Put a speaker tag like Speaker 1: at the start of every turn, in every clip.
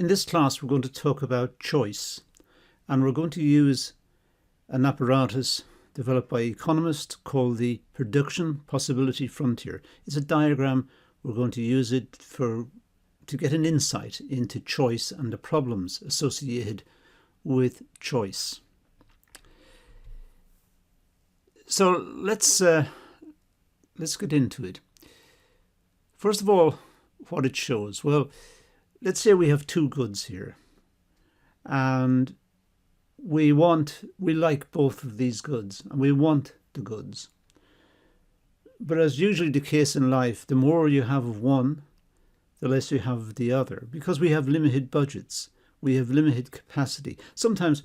Speaker 1: In this class, we're going to talk about choice, and we're going to use an apparatus developed by economists called the production possibility frontier. It's a diagram. We're going to use it to get an insight into choice and the problems associated with choice. So let's get into it. First of all, what it shows. Well, let's say we have two goods here, and we like both of these goods, and we want the goods. But as usually the case in life, the more you have of one, the less you have of the other, because we have limited budgets, we have limited capacity. Sometimes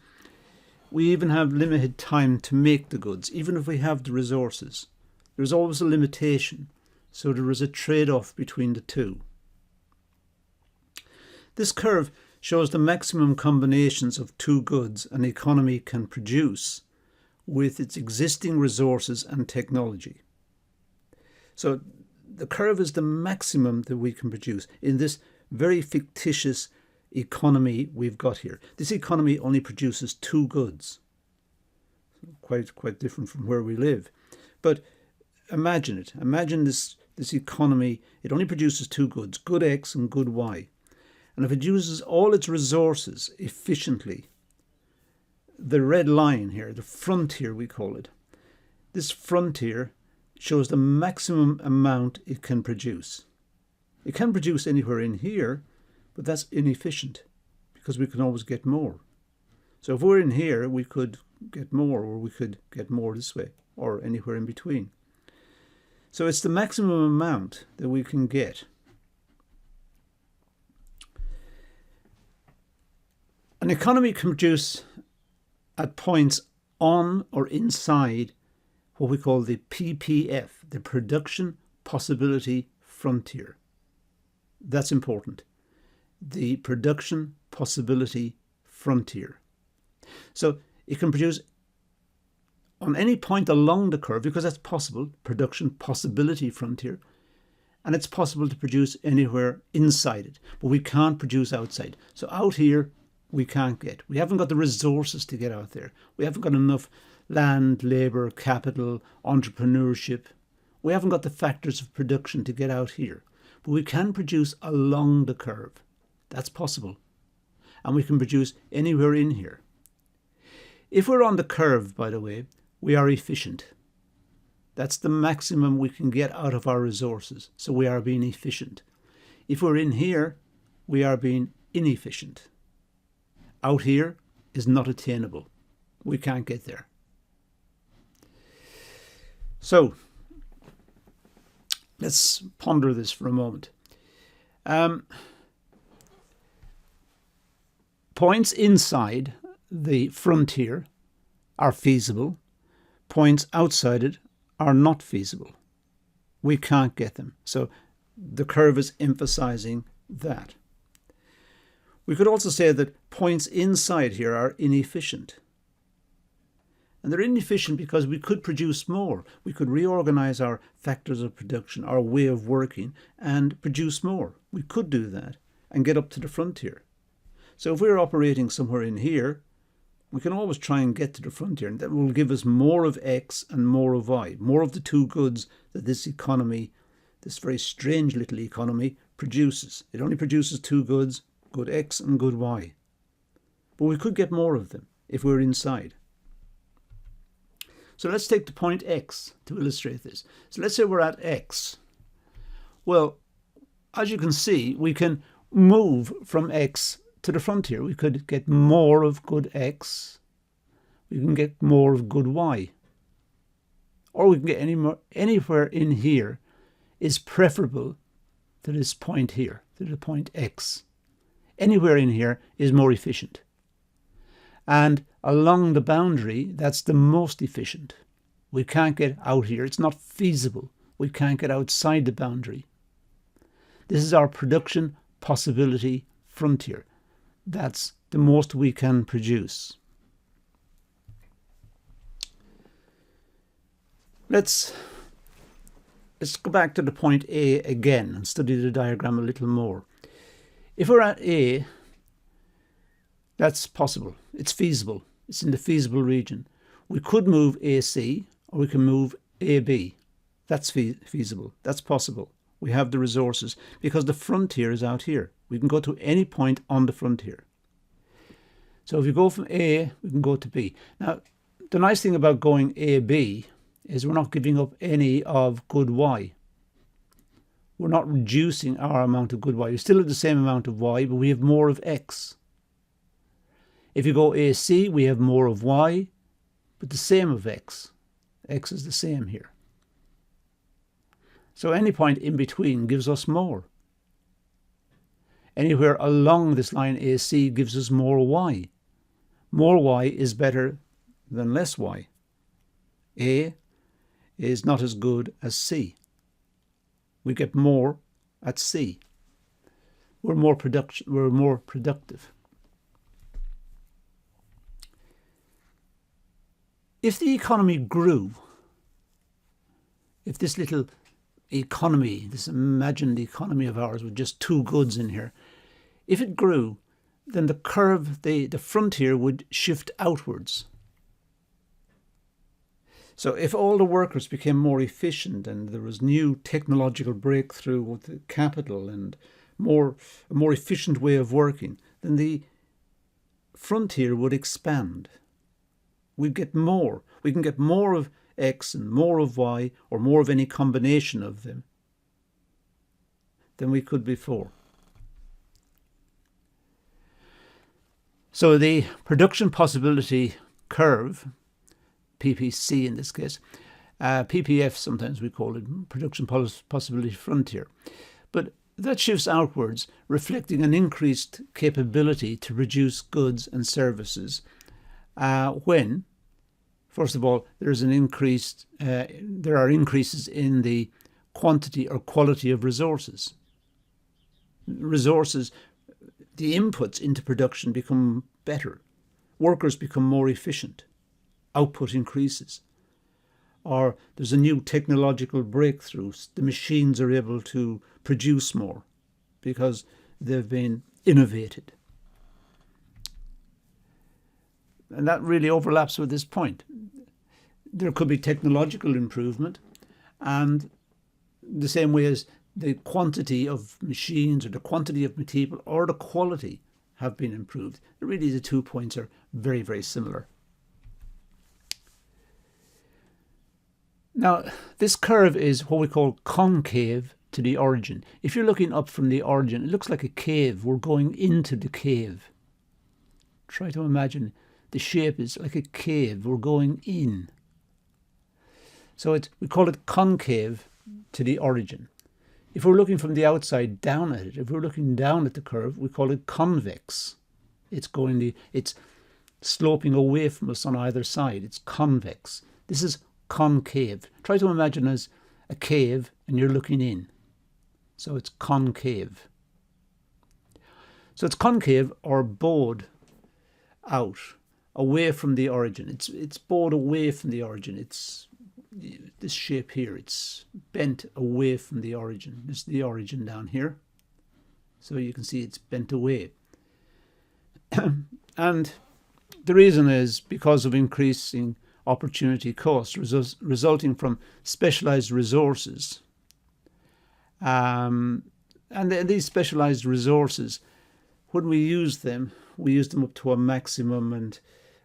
Speaker 1: we even have limited time to make the goods, even if we have the resources. There's always a limitation, so there is a trade-off between the two. This curve shows the maximum combinations of two goods an economy can produce with its existing resources and technology. So the curve is the maximum that we can produce in this very fictitious economy we've got here. This economy only produces two goods. Quite different from where we live. But imagine it. Imagine this economy. It only produces two goods, good X and good Y. And if it uses all its resources efficiently, the red line here, the frontier we call it, this frontier shows the maximum amount it can produce. It can produce anywhere in here, but that's inefficient because we can always get more. So if we're in here, we could get more, or we could get more this way, or anywhere in between. So it's the maximum amount that we can get. An economy can produce at points on or inside what we call the PPF, the production possibility frontier. That's important. The production possibility frontier. So it can produce on any point along the curve, because that's possible, production possibility frontier, and it's possible to produce anywhere inside it, but we can't produce outside. So out here, we can't get. We haven't got the resources to get out there. We haven't got enough land, labour, capital, entrepreneurship. We haven't got the factors of production to get out here. But we can produce along the curve. That's possible. And we can produce anywhere in here. If we're on the curve, by the way, we are efficient. That's the maximum we can get out of our resources. So we are being efficient. If we're in here, we are being inefficient. Out here is not attainable. We can't get there. So let's ponder this for a moment. Points inside the frontier are feasible. Points outside it are not feasible. We can't get them. So the curve is emphasizing that. We could also say that points inside here are inefficient. And they're inefficient because we could produce more. We could reorganize our factors of production, our way of working, and produce more. We could do that and get up to the frontier. So if we're operating somewhere in here, we can always try and get to the frontier, and that will give us more of X and more of Y, more of the two goods that this economy, this very strange little economy, produces. It only produces two goods, good X and good Y. But we could get more of them if we're inside. So let's take the point X to illustrate this. So let's say we're at X. Well, as you can see, we can move from X to the frontier. We could get more of good X. We can get more of good Y. Or we can get anywhere in here is preferable to this point here, to the point X. Anywhere in here is more efficient. And along the boundary, that's the most efficient. We can't get out here. It's not feasible. We can't get outside the boundary. This is our production possibility frontier. That's the most we can produce. Let's go back to the point A again and study the diagram a little more. If we're at A, That's possible. It's feasible. It's in the feasible region. We could move AC or we can move AB. That's feasible. That's possible. We have the resources because the frontier is out here. We can go to any point on the frontier. So if you go from A, we can go to B. Now, the nice thing about going AB is we're not giving up any of good Y. We're not reducing our amount of good Y. We still have the same amount of Y, but we have more of X. If you go AC, we have more of Y, but the same of X. X is the same here. So any point in between gives us more. Anywhere along this line AC gives us more Y. More Y is better than less Y. A is not as good as C. We get more at C. We're more productive. If the economy grew, if this little economy, this imagined economy of ours with just two goods in here, if it grew, then the curve, the frontier would shift outwards. So if all the workers became more efficient and there was new technological breakthrough with the capital and a more efficient way of working, then the frontier would expand. We'd get more. We can get more of X and more of Y, or more of any combination of them, than we could before. So the production possibility curve, PPC in this case, PPF sometimes we call it, production possibility frontier, but that shifts outwards, reflecting an increased capability to produce goods and services when, first of all, there are increases in the quantity or quality of resources. Resources, the inputs into production become better. Workers become more efficient. Output increases. Or there's a new technological breakthrough. The machines are able to produce more because they've been innovated. And that really overlaps with this point. There could be technological improvement, and the same way as the quantity of machines or the quantity of people or the quality have been improved. Really, the 2 points are very, very similar. Now, this curve is what we call concave to the origin. If you're looking up from the origin, it looks like a cave. We're going into the cave. Try to imagine the shape is like a cave. We're going in. So we call it concave to the origin. If we're looking from the outside down at it, if we're looking down at the curve, we call it convex. It's sloping away from us on either side. It's convex. This is concave. Try to imagine as a cave and you're looking in. So it's concave. So it's concave or bowed out, away from the origin. It's bowed away from the origin. It's this shape here. It's bent away from the origin. This is the origin down here. So you can see it's bent away. And the reason is because of increasing opportunity costs resulting from specialized resources. And these specialized resources, when we use them up to a maximum, and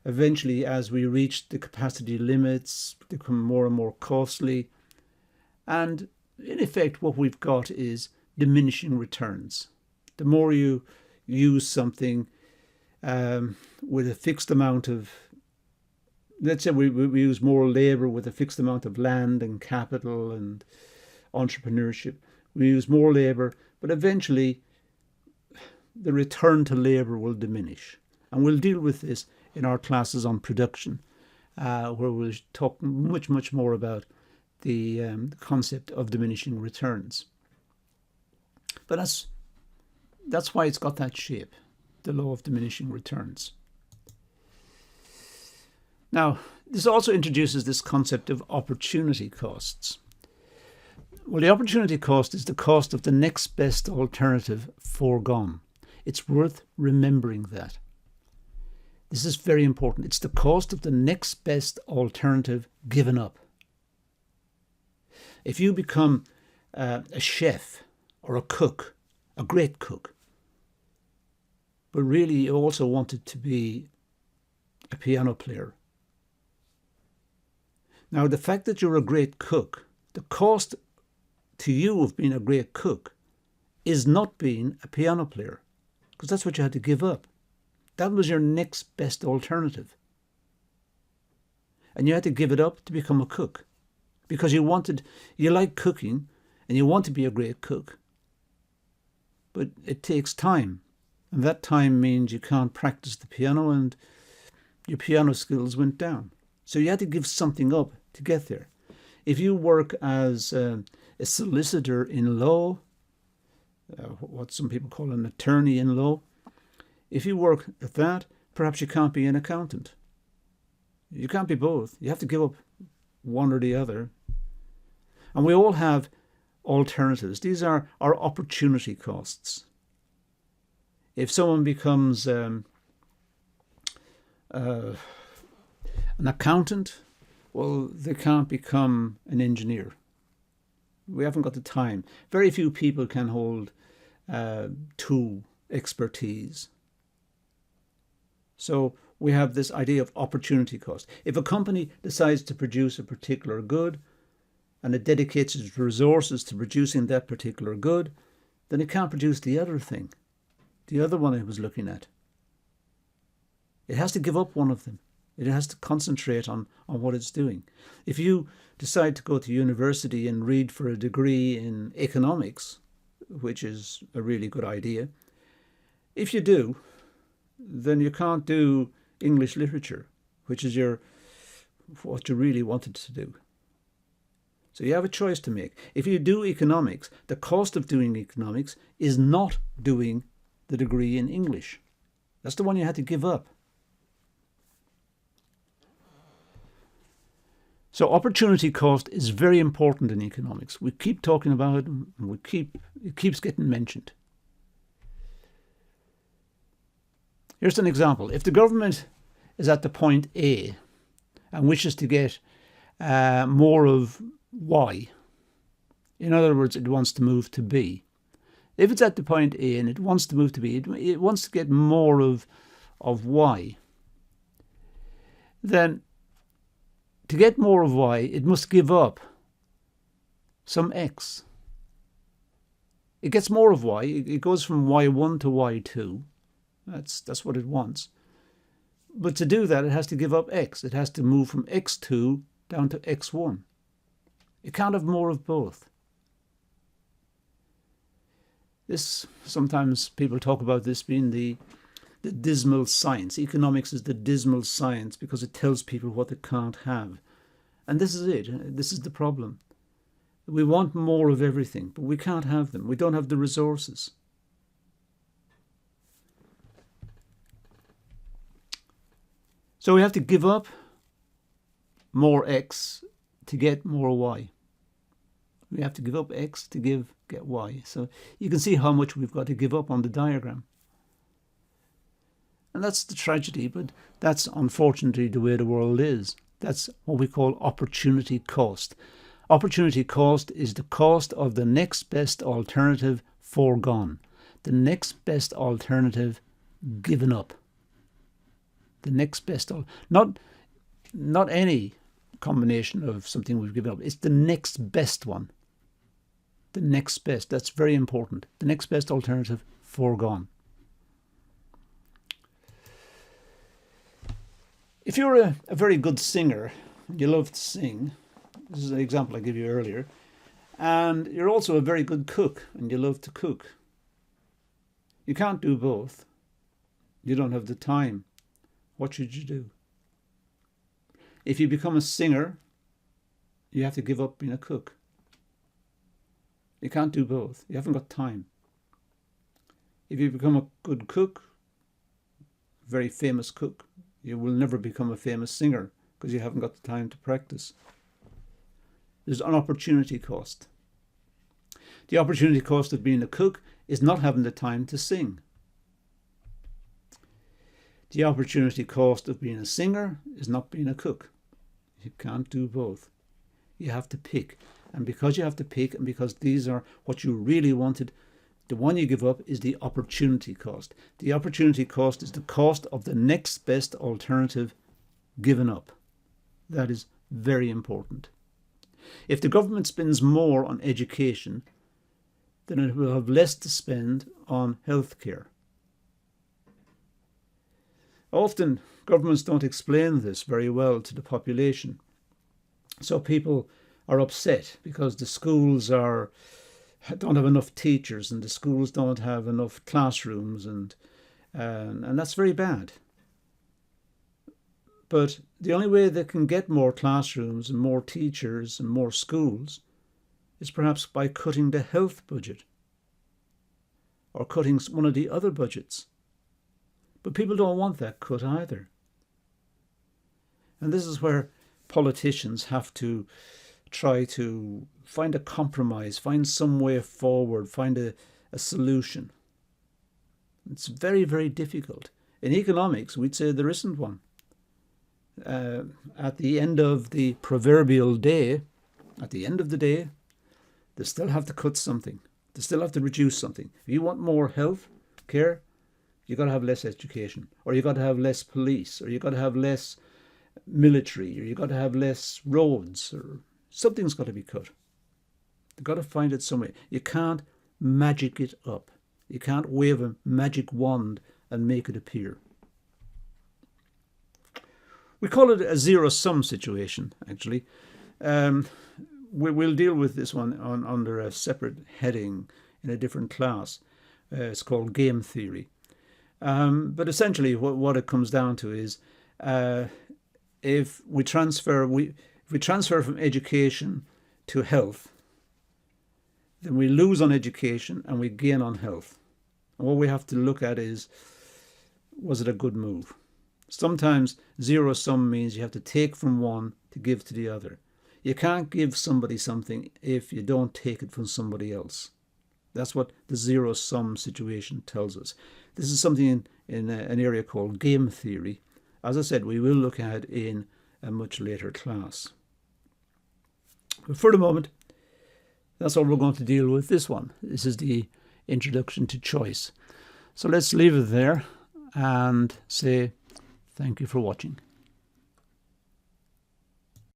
Speaker 1: eventually as we reach the capacity limits, they become more and more costly. And in effect, what we've got is diminishing returns. The more you use something with a fixed amount of, let's say we use more labor with a fixed amount of land and capital and entrepreneurship. We use more labor, but eventually the return to labor will diminish. And we'll deal with this in our classes on production, where we'll talk much more about the concept of diminishing returns. But that's why it's got that shape, the law of diminishing returns. Now, this also introduces this concept of opportunity costs. Well, the opportunity cost is the cost of the next best alternative foregone. It's worth remembering that. This is very important. It's the cost of the next best alternative given up. If you become a chef or a cook, a great cook, but really you also wanted to be a piano player. Now, the fact that you're a great cook, the cost to you of being a great cook is not being a piano player, because that's what you had to give up. That was your next best alternative. And you had to give it up to become a cook, because you like cooking and you want to be a great cook. But it takes time. And that time means you can't practice the piano and your piano skills went down. So you had to give something up to get there. If you work as a solicitor in law, what some people call an attorney in law, if you work at that, perhaps you can't be an accountant. You can't be both. You have to give up one or the other. And we all have alternatives. These are our opportunity costs. If someone becomes an accountant, well, they can't become an engineer. We haven't got the time. Very few people can hold two expertise. So we have this idea of opportunity cost. If a company decides to produce a particular good and it dedicates its resources to producing that particular good, then it can't produce the other thing, the other one I was looking at. It has to give up one of them. It has to concentrate on what it's doing. If you decide to go to university and read for a degree in economics, which is a really good idea, if you do, then you can't do English literature, which is what you really wanted to do. So you have a choice to make. If you do economics, the cost of doing economics is not doing the degree in English. That's the one you had to give up. So opportunity cost is very important in economics. We keep talking about it, and it keeps getting mentioned. Here's an example. If the government is at the point A and wishes to get more of Y, in other words, it wants to move to B. If it's at the point A and it wants to move to B, it wants to get more of Y, then to get more of Y, it must give up some X. It gets more of Y. It goes from Y1 to Y2. That's what it wants. But to do that, it has to give up X. It has to move from X2 down to X1. It can't have more of both. This, sometimes people talk about this being the dismal science. Economics is the dismal science because it tells people what they can't have. And this is it. This is the problem. We want more of everything, but we can't have them. We don't have the resources. So we have to give up more X to get more Y. We have to give up X to get Y. So you can see how much we've got to give up on the diagram. And that's the tragedy, but that's unfortunately the way the world is. That's what we call opportunity cost. Opportunity cost is the cost of the next best alternative foregone. The next best alternative given up. The next best, not any combination of something we've given up. It's the next best one. The next best. That's very important. The next best alternative foregone. If you're a very good singer, you love to sing, this is an example I gave you earlier, and you're also a very good cook and you love to cook. You can't do both. You don't have the time. What should you do? If you become a singer, you have to give up being a cook. You can't do both. You haven't got time. If you become a good cook, very famous cook, you will never become a famous singer because you haven't got the time to practice. There's an opportunity cost. The opportunity cost of being a cook is not having the time to sing. The opportunity cost of being a singer is not being a cook. You can't do both. You have to pick. And because you have to pick, and because these are what you really wanted, the one you give up is the opportunity cost. The opportunity cost is the cost of the next best alternative given up. That is very important. If the government spends more on education, then it will have less to spend on healthcare. Often governments don't explain this very well to the population. So people are upset because the schools don't have enough teachers and the schools don't have enough classrooms, and that's very bad. But the only way they can get more classrooms and more teachers and more schools is perhaps by cutting the health budget or cutting one of the other budgets. But people don't want that cut either. And this is where politicians have to try to find a compromise, find some way forward, find a solution. It's very, very difficult. In economics, we'd say there isn't one. At the end of the proverbial day, at the end of the day, they still have to cut something. They still have to reduce something. If you want more health care, you've got to have less education, or you've got to have less police, or you've got to have less military, or you've got to have less roads, or something's got to be cut. You've got to find it somewhere. You can't magic it up. You can't wave a magic wand and make it appear. We call it a zero-sum situation, actually. We'll deal with this one under a separate heading in a different class. It's called game theory. But essentially what it comes down to is if we transfer from education to health, then we lose on education and we gain on health. And what we have to look at is, was it a good move? Sometimes zero sum means you have to take from one to give to the other. You can't give somebody something if you don't take it from somebody else. That's what the zero sum situation tells us. This is something in an area called game theory. As I said, we will look at it in a much later class. But for the moment, that's all we're going to deal with this one. This is the introduction to choice. So let's leave it there and say thank you for watching.